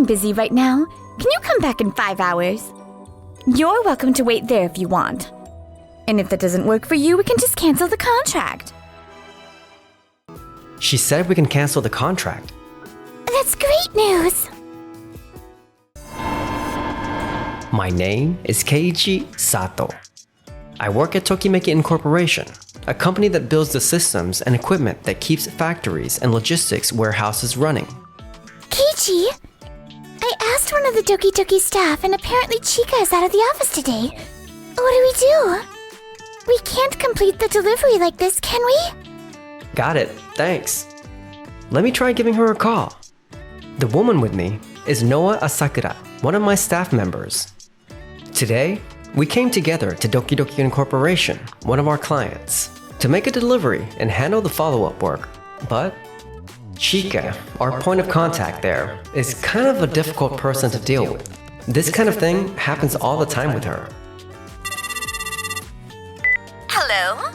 I'm busy right now. Can you come back in 5 hours? You're welcome to wait there if you want. And if that doesn't work for you, we can just cancel the contract. She said we can cancel the contract. That's great news! My name is Keiichi Sato. I work at Tokimeki Incorporation, a company that builds the systems and equipment that keeps factories and logistics warehouses running. Keiichi, I asked one of the Doki Doki staff and apparently Chika is out of the office today. What do? We can't complete the delivery like this, can we? Got it, thanks. Let me try giving her a call. The woman with me is Noa Asakura, one of my staff members. Today, we came together to Doki Doki Incorporation, one of our clients, to make a delivery and handle the follow-up work. But Chika, our point of contact there, is kind of a difficult person to deal with. This kind of thing happens all the time with her. Hello?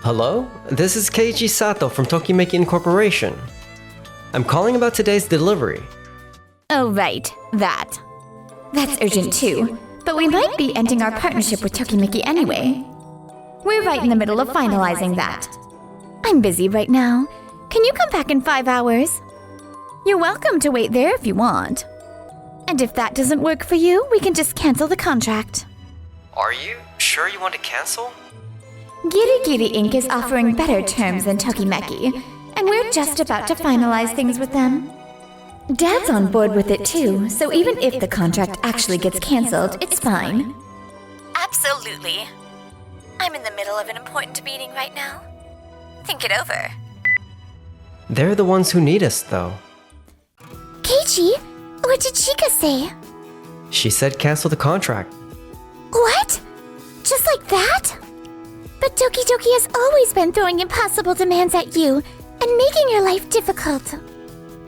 Hello? This is Keiichi Sato from Tokimeki Incorporation. I'm calling about today's delivery. Oh, right. That's urgent too. But we might be ending our partnership with Tokimeki anyway. We're right in the middle of finalizing that. I'm busy right now. Can you come back in 5 hours? You're welcome to wait there if you want. And if that doesn't work for you, we can just cancel the contract. Are you sure you want to cancel? Giri Giri Inc. is offering better terms than Tokimeki, and we're just about to finalize things with them. Dad's on board with it too, so even if the contract actually gets cancelled, it's fine. Absolutely. I'm in the middle of an important meeting right now. Think it over. They're the ones who need us, though. Keiichi, what did Chika say? She said cancel the contract. What? Just like that? But Doki Doki has always been throwing impossible demands at you and making your life difficult.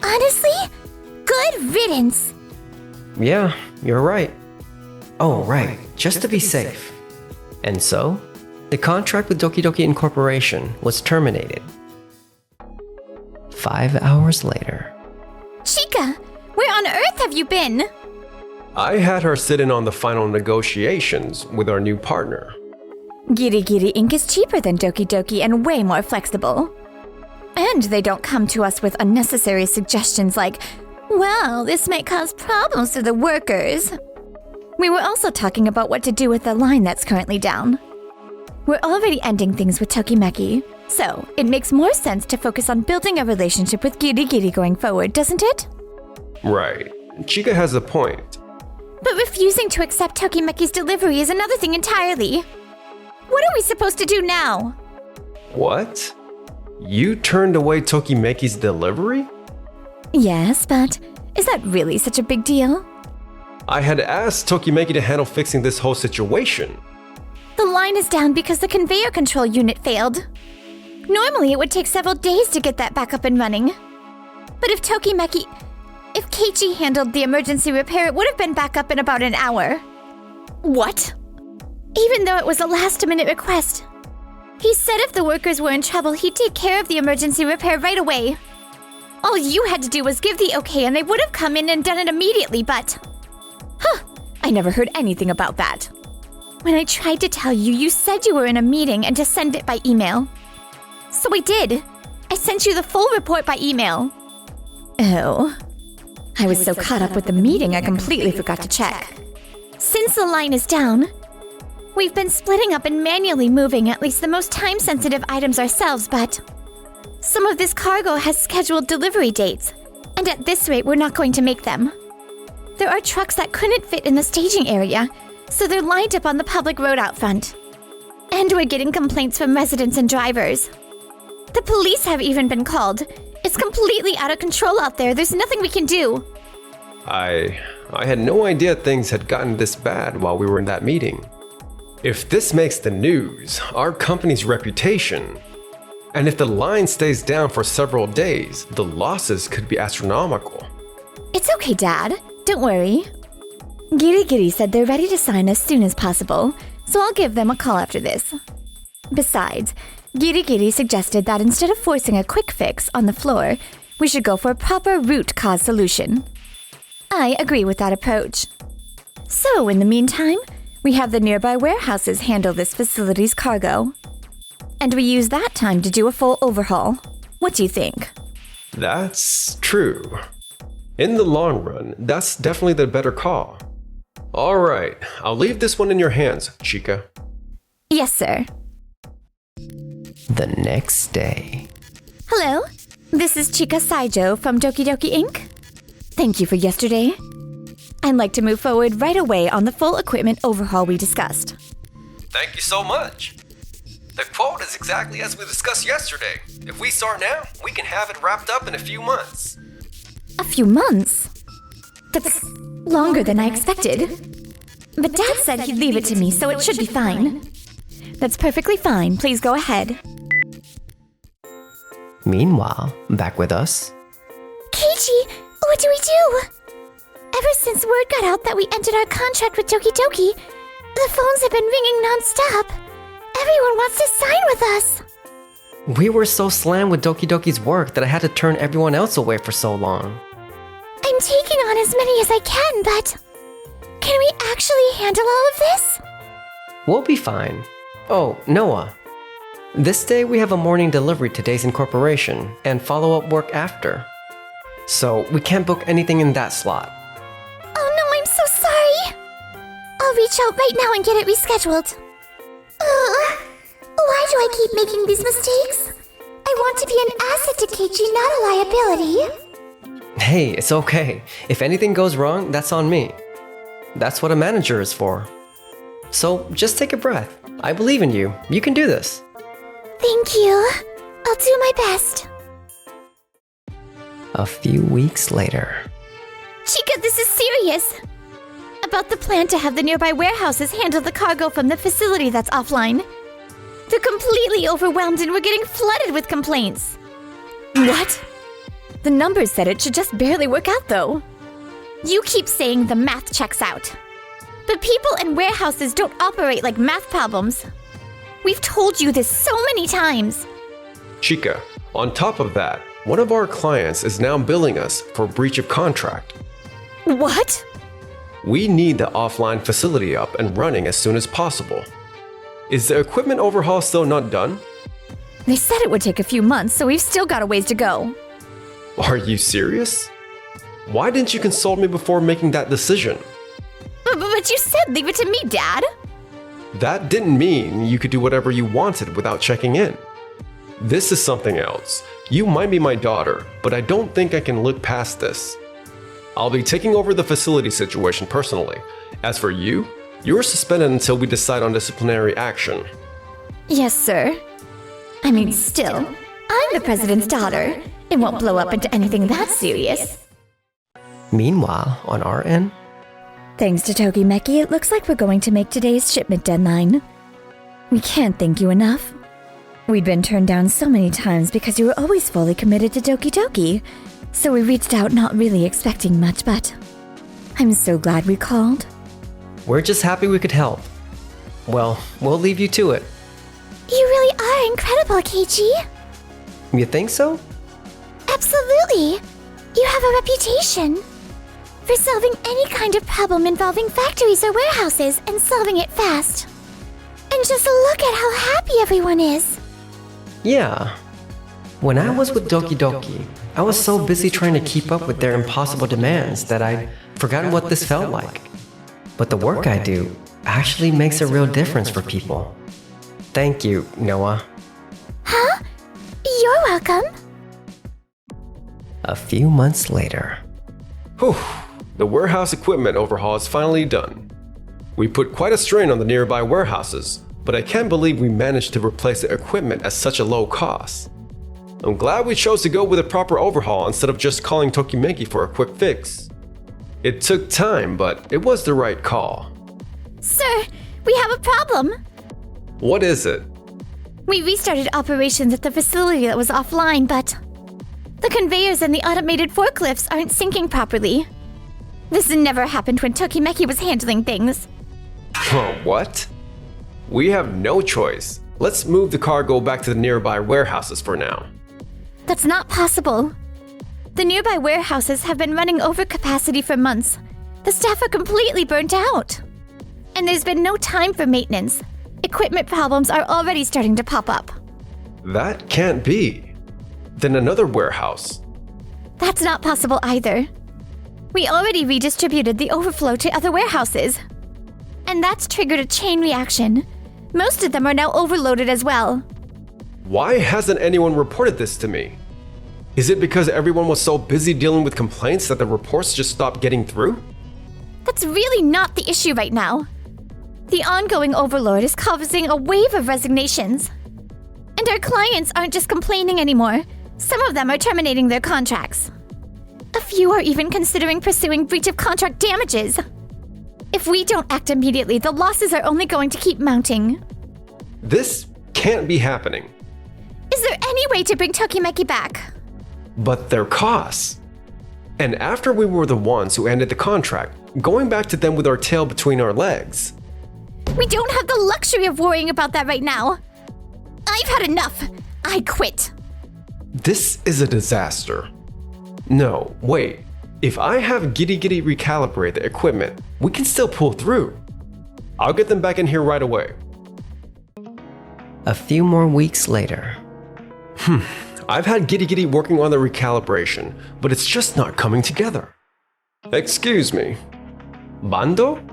Honestly, good riddance. Yeah, you're right. Oh, right, just to be safe. And so, the contract with Doki Doki Incorporation was terminated. 5 hours later. Chika, where on earth have you been? I had her sit in on the final negotiations with our new partner. Giri Giri Inc. is cheaper than Doki Doki and way more flexible. And they don't come to us with unnecessary suggestions like, well, this might cause problems to the workers. We were also talking about what to do with the line that's currently down. We're already ending things with Tokimeki, so it makes more sense to focus on building a relationship with Giri Giri going forward, doesn't it? Right. Chika has a point. But refusing to accept Tokimeki's delivery is another thing entirely. What are we supposed to do now? What? You turned away Tokimeki's delivery? Yes, but is that really such a big deal? I had asked Tokimeki to handle fixing this whole situation. The line is down because the conveyor control unit failed. Normally, it would take several days to get that back up and running. But if Keiichi handled the emergency repair, it would have been back up in about an hour. What? Even though it was a last-minute request. He said if the workers were in trouble, he'd take care of the emergency repair right away. All you had to do was give the okay and they would have come in and done it immediately, but... I never heard anything about that. When I tried to tell you, you said you were in a meeting and to send it by email. So I did. I sent you the full report by email. Oh. I was so caught up with the meeting I completely forgot to check. Since the line is down, we've been splitting up and manually moving at least the most time-sensitive items ourselves, but some of this cargo has scheduled delivery dates, and at this rate we're not going to make them. There are trucks that couldn't fit in the staging area, so they're lined up on the public road out front. And we're getting complaints from residents and drivers. The police have even been called. It's completely out of control out there. There's nothing we can do. I had no idea things had gotten this bad while we were in that meeting. If this makes the news, our company's reputation, and if the line stays down for several days, the losses could be astronomical. It's okay, Dad. Don't worry. Giri Giri said they're ready to sign as soon as possible, so I'll give them a call after this. Besides, Giri Giri suggested that instead of forcing a quick fix on the floor, we should go for a proper root cause solution. I agree with that approach. So, in the meantime, we have the nearby warehouses handle this facility's cargo. And we use that time to do a full overhaul. What do you think? That's true. In the long run, that's definitely the better call. Alright, I'll leave this one in your hands, Chica. Yes, sir. The next day. Hello, this is Chika Saijo from Doki Doki Inc. Thank you for yesterday. I'd like to move forward right away on the full equipment overhaul we discussed. Thank you so much. The quote is exactly as we discussed yesterday. If we start now, we can have it wrapped up in a few months. A few months? That's longer than I expected. But Dad said he'd leave it to me, so it should be fine. That's perfectly fine. Please go ahead. Meanwhile, back with us. Keiichi, what do we do? Ever since word got out that we ended our contract with Doki Doki, the phones have been ringing non-stop. Everyone wants to sign with us. We were so slammed with Doki Doki's work that I had to turn everyone else away for so long. I'm taking on as many as I can, but can we actually handle all of this? We'll be fine. Oh, Noah. This day we have a morning delivery to Days Incorporation and follow-up work after. So we can't book anything in that slot. Oh no, I'm so sorry. I'll reach out right now and get it rescheduled. Why do I keep making these mistakes? I want to be an asset to Keiichi, not a liability. Hey, it's okay. If anything goes wrong, that's on me. That's what a manager is for. So just take a breath. I believe in you. You can do this. Thank you. I'll do my best. A few weeks later. Chica, this is serious. About the plan to have the nearby warehouses handle the cargo from the facility that's offline. They're completely overwhelmed and we're getting flooded with complaints. What? The numbers said it should just barely work out, though. You keep saying the math checks out. But people and warehouses don't operate like math problems. We've told you this so many times. Chica, on top of that, one of our clients is now billing us for breach of contract. What? We need the offline facility up and running as soon as possible. Is the equipment overhaul still not done? They said it would take a few months, so we've still got a ways to go. Are you serious? Why didn't you consult me before making that decision? But you said leave it to me, Dad. That didn't mean you could do whatever you wanted without checking in. This is something else. You might be my daughter, but I don't think I can look past this. I'll be taking over the facility situation personally. As for you, you're suspended until we decide on disciplinary action. Yes, sir. I mean, still, I'm the president's daughter. It won't blow up into anything that serious. Meanwhile, on our end. Thanks to Tokimeki, it looks like we're going to make today's shipment deadline. We can't thank you enough. We'd been turned down so many times because you were always fully committed to Doki Doki, so we reached out not really expecting much, but I'm so glad we called. We're just happy we could help. Well, we'll leave you to it. You really are incredible, Keiichi. You think so? Absolutely. You have a reputation for solving any kind of problem involving factories or warehouses and solving it fast. And just look at how happy everyone is. Yeah. When I was with Doki Doki, I was so busy trying to keep up with their impossible demands that I'd forgotten what this felt like. But the work I do actually makes a real difference for people. Thank you, Noah. Huh? You're welcome. A few months later. Whew, the warehouse equipment overhaul is finally done. We put quite a strain on the nearby warehouses, but I can't believe we managed to replace the equipment at such a low cost. I'm glad we chose to go with a proper overhaul instead of just calling Tokimeki for a quick fix. It took time, but it was the right call. Sir, we have a problem. What is it? We restarted operations at the facility that was offline, but the conveyors and the automated forklifts aren't syncing properly. This never happened when Tokimeki was handling things. What? We have no choice. Let's move the cargo back to the nearby warehouses for now. That's not possible. The nearby warehouses have been running over capacity for months. The staff are completely burnt out. And there's been no time for maintenance. Equipment problems are already starting to pop up. That can't be. Then another warehouse. That's not possible either. We already redistributed the overflow to other warehouses. And that's triggered a chain reaction. Most of them are now overloaded as well. Why hasn't anyone reported this to me? Is it because everyone was so busy dealing with complaints that the reports just stopped getting through? That's really not the issue right now. The ongoing overload is causing a wave of resignations. And our clients aren't just complaining anymore. Some of them are terminating their contracts. A few are even considering pursuing breach of contract damages. If we don't act immediately, the losses are only going to keep mounting. This can't be happening. Is there any way to bring Tokimeki back? But their costs. And after we were the ones who ended the contract, going back to them with our tail between our legs. We don't have the luxury of worrying about that right now. I've had enough. I quit. This is a disaster. No, wait. If I have Giddy Giddy recalibrate the equipment, we can still pull through. I'll get them back in here right away. A few more weeks later. I've had Giddy Giddy working on the recalibration, but it's just not coming together. Excuse me. Bando?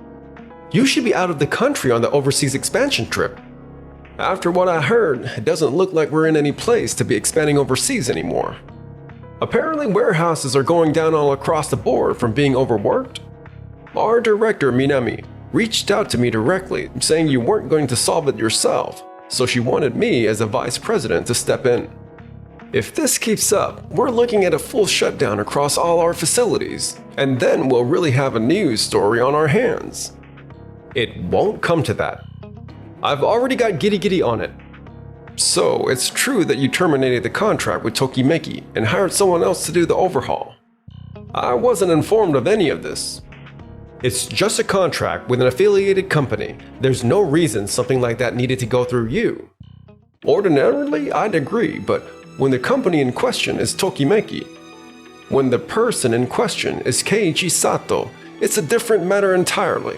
You should be out of the country on the overseas expansion trip. After what I heard, it doesn't look like we're in any place to be expanding overseas anymore. Apparently warehouses are going down all across the board from being overworked. Our director, Minami, reached out to me directly saying you weren't going to solve it yourself, so she wanted me as a vice president to step in. If this keeps up, we're looking at a full shutdown across all our facilities, and then we'll really have a news story on our hands. It won't come to that. I've already got Giddy Giddy on it. So it's true that you terminated the contract with Tokimeki and hired someone else to do the overhaul. I wasn't informed of any of this. It's just a contract with an affiliated company. There's no reason something like that needed to go through you. Ordinarily, I'd agree, but when the company in question is Tokimeki, when the person in question is Keiichi Sato, it's a different matter entirely.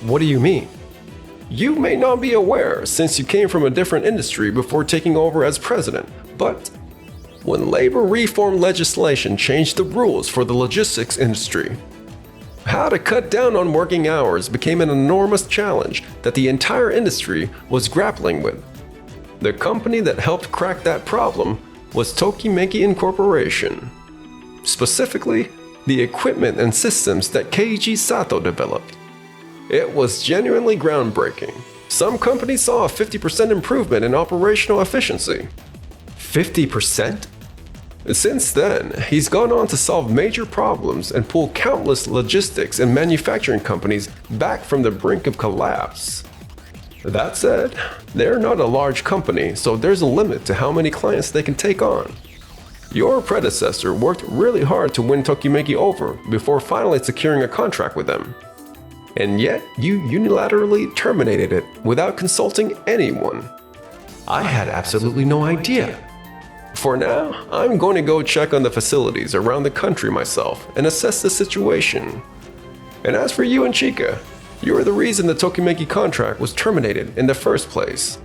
What do you mean? You may not be aware since you came from a different industry before taking over as president, but when labor reform legislation changed the rules for the logistics industry, how to cut down on working hours became an enormous challenge that the entire industry was grappling with. The company that helped crack that problem was Tokimeki Incorporation. Specifically, the equipment and systems that Keiichi Sato developed. It was genuinely groundbreaking. Some companies saw a 50% improvement in operational efficiency. 50%? Since then, he's gone on to solve major problems and pull countless logistics and manufacturing companies back from the brink of collapse. That said, they're not a large company, so there's a limit to how many clients they can take on. Your predecessor worked really hard to win Tokimeki over before finally securing a contract with them. And yet, you unilaterally terminated it without consulting anyone. I had absolutely no idea. For now, I'm going to go check on the facilities around the country myself and assess the situation. And as for you and Chika, you are the reason the Tokimeki contract was terminated in the first place.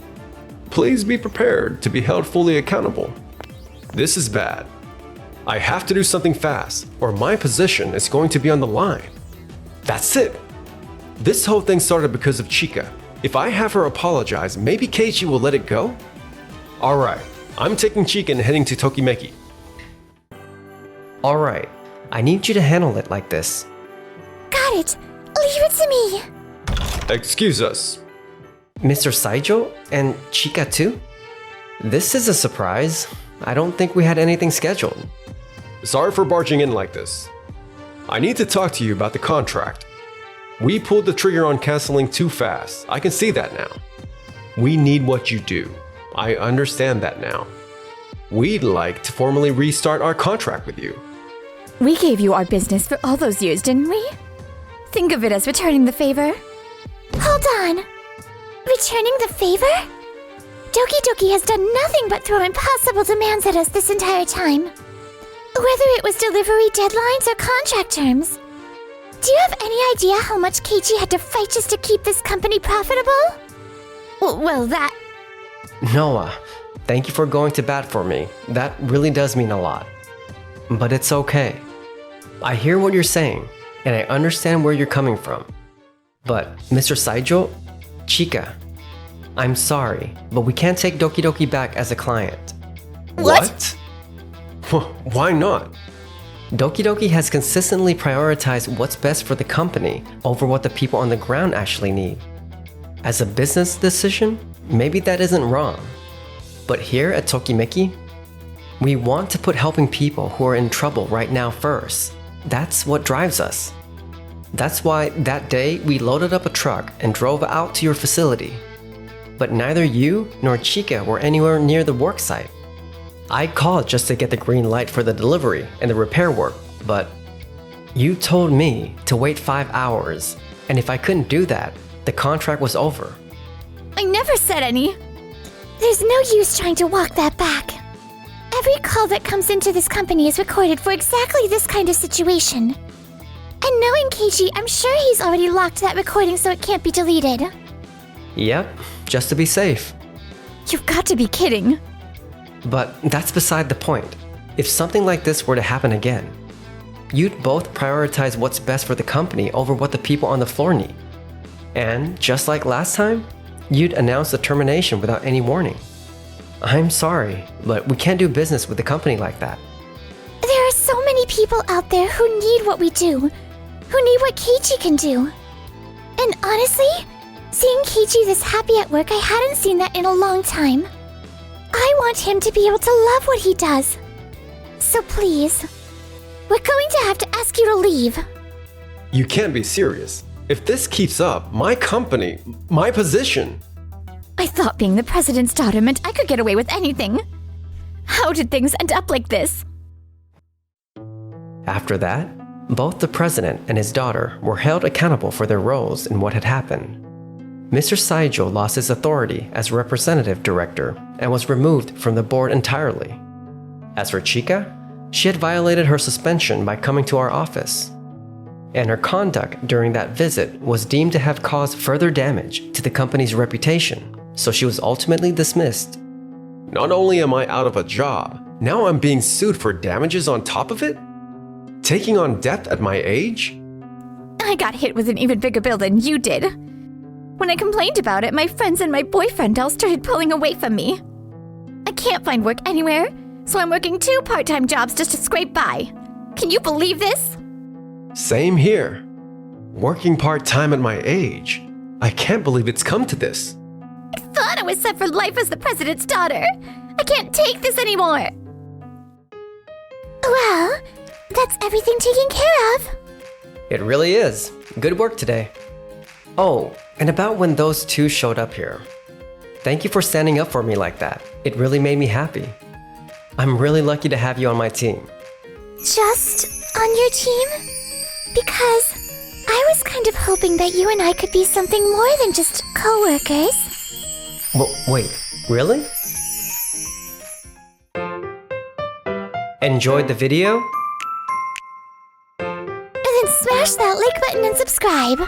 Please be prepared to be held fully accountable. This is bad. I have to do something fast, or my position is going to be on the line. That's it. This whole thing started because of Chika. If I have her apologize, maybe Keiichi will let it go? Alright, I'm taking Chika and heading to Tokimeki. Alright, I need you to handle it like this. Got it. Leave it to me. Excuse us. Mr. Saijo and Chika too? This is a surprise. I don't think we had anything scheduled. Sorry for barging in like this. I need to talk to you about the contract. We pulled the trigger on canceling too fast. I can see that now. We need what you do. I understand that now. We'd like to formally restart our contract with you. We gave you our business for all those years, didn't we? Think of it as returning the favor. Hold on. Returning the favor? Doki Doki has done nothing but throw impossible demands at us this entire time. Whether it was delivery deadlines or contract terms. Do you have any idea how much Keiichi had to fight just to keep this company profitable? Well, that... Noah, thank you for going to bat for me. That really does mean a lot. But it's okay. I hear what you're saying, and I understand where you're coming from. But, Mr. Saijo, Chika, I'm sorry, but we can't take Doki Doki back as a client. What? Why not? Doki Doki has consistently prioritized what's best for the company over what the people on the ground actually need. As a business decision, maybe that isn't wrong. But here at Tokimeki, we want to put helping people who are in trouble right now first. That's what drives us. That's why that day we loaded up a truck and drove out to your facility. But neither you nor Chika were anywhere near the work site. I called just to get the green light for the delivery and the repair work, but you told me to wait 5 hours, and if I couldn't do that, the contract was over. I never said any. There's no use trying to walk that back. Every call that comes into this company is recorded for exactly this kind of situation. And knowing Keiichi, I'm sure he's already locked that recording so it can't be deleted. Yep, just to be safe. You've got to be kidding. But that's beside the point. If something like this were to happen again, you'd both prioritize what's best for the company over what the people on the floor need. And just like last time, you'd announce the termination without any warning. I'm sorry, but we can't do business with a company like that. There are so many people out there who need what we do, who need what Keiichi can do. And honestly, seeing Keiichi this happy at work, I hadn't seen that in a long time. I want him to be able to love what he does. So please, we're going to have to ask you to leave. You can't be serious. If this keeps up, my company, my position... I thought being the president's daughter meant I could get away with anything. How did things end up like this? After that, both the president and his daughter were held accountable for their roles in what had happened. Mr. Saijo lost his authority as representative director and was removed from the board entirely. As for Chika, she had violated her suspension by coming to our office. And her conduct during that visit was deemed to have caused further damage to the company's reputation, so she was ultimately dismissed. Not only am I out of a job, now I'm being sued for damages on top of it? Taking on debt at my age? I got hit with an even bigger bill than you did. When I complained about it, my friends and my boyfriend all started pulling away from me. I can't find work anywhere, so I'm working 2 part-time jobs just to scrape by. Can you believe this? Same here. Working part-time at my age. I can't believe it's come to this. I thought I was set for life as the president's daughter. I can't take this anymore. Well, that's everything taken care of. It really is. Good work today. Oh, and about when those two showed up here. Thank you for standing up for me like that. It really made me happy. I'm really lucky to have you on my team. Just on your team? Because I was kind of hoping that you and I could be something more than just co-workers. Wait, really? Enjoyed the video? And then smash that like button and subscribe.